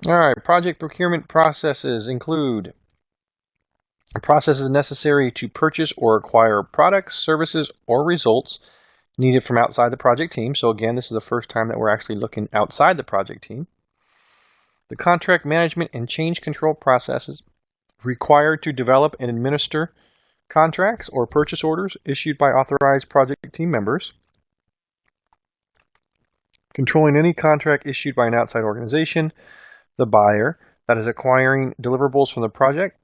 All right, project procurement processes include processes necessary to purchase or acquire products, services, or results needed from outside the project team. So again, this is the first time that we're actually looking outside the project team. The contract management and change control processes required to develop and administer contracts or purchase orders issued by authorized project team members. Controlling any contract issued by an outside organization, the buyer, that is acquiring deliverables from the project,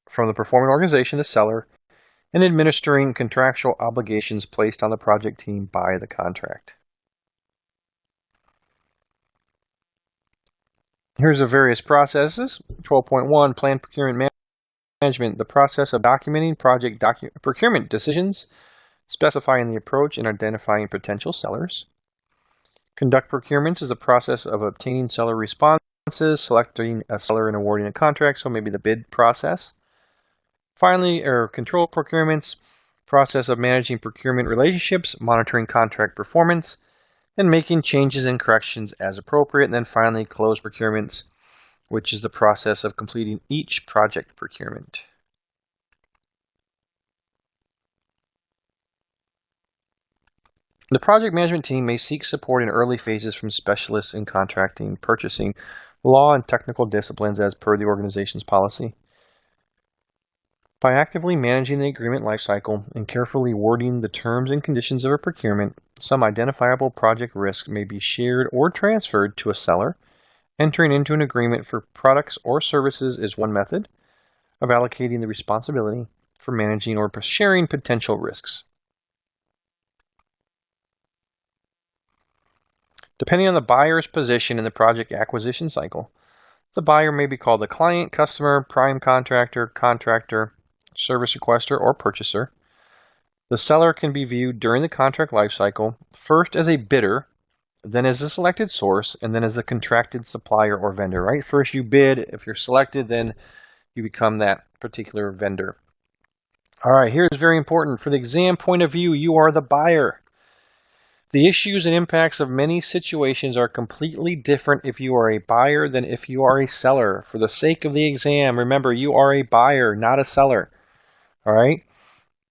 from the performing organization, the seller, and administering contractual obligations placed on the project team by the contract. Here's the various processes. 12.1, Plan Procurement Management, the process of documenting project procurement decisions, specifying the approach, and identifying potential sellers. Conduct procurements is the process of obtaining seller responses, selecting a seller, and awarding a contract, so maybe the bid process. Finally, control procurements, process of managing procurement relationships, monitoring contract performance, and making changes and corrections as appropriate. And then finally, close procurements, which is the process of completing each project procurement. The project management team may seek support in early phases from specialists in contracting, purchasing, law, and technical disciplines as per the organization's policy. By actively managing the agreement lifecycle and carefully wording the terms and conditions of a procurement, some identifiable project risk may be shared or transferred to a seller. Entering into an agreement for products or services is one method of allocating the responsibility for managing or sharing potential risks. Depending on the buyer's position in the project acquisition cycle, the buyer may be called the client, customer, prime contractor, service requester, or purchaser. The seller can be viewed during the contract lifecycle, first as a bidder, then as a selected source, and then as a contracted supplier or vendor, right? First you bid, if you're selected, then you become that particular vendor. All right, here's very important. For the exam point of view, you are the buyer. The issues and impacts of many situations are completely different if you are a buyer than if you are a seller. For the sake of the exam, remember, you are a buyer, not a seller. All right?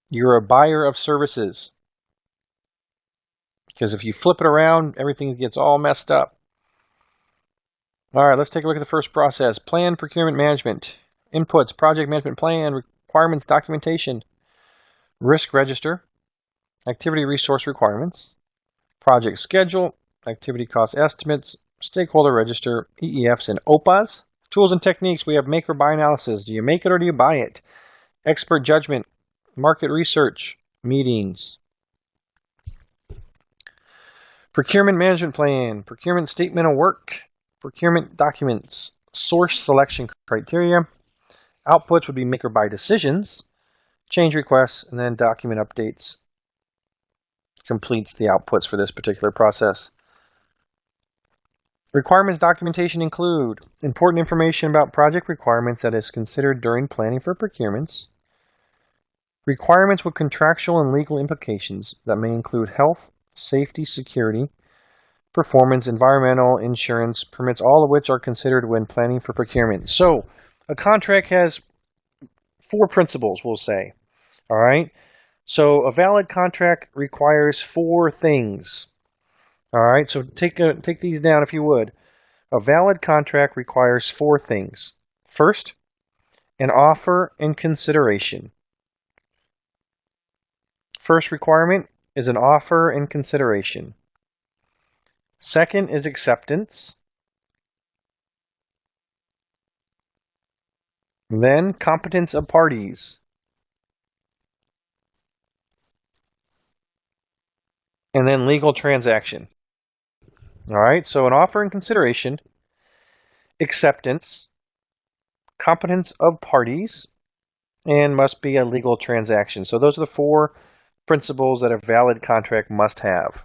You're a buyer of services. Because if you flip it around, everything gets all messed up. All right, let's take a look at the first process. Plan procurement management. Inputs, project management plan, requirements documentation, risk register, activity resource requirements, project schedule, activity cost estimates, stakeholder register, EEFs, and OPAs. Tools and techniques, we have make or buy analysis. Do you make it or do you buy it? Expert judgment, market research, meetings. Procurement management plan, procurement statement of work, procurement documents, source selection criteria. Outputs would be make or buy decisions, change requests, and then document updates completes the outputs for this particular process. Requirements documentation include important information about project requirements that is considered during planning for procurements, requirements with contractual and legal implications that may include health, safety, security, performance, environmental, insurance, permits, all of which are considered when planning for procurement. So a contract has 4 principles, we'll say. All right? So a valid contract requires 4 things. All right, so take these down if you would. A valid contract requires 4 things. First, an offer and consideration. First requirement is an offer and consideration. Second is acceptance. Then competence of parties. And then legal transaction. All right, so an offer and consideration, acceptance, competence of parties, and must be a legal transaction. So those are the 4 principles that a valid contract must have.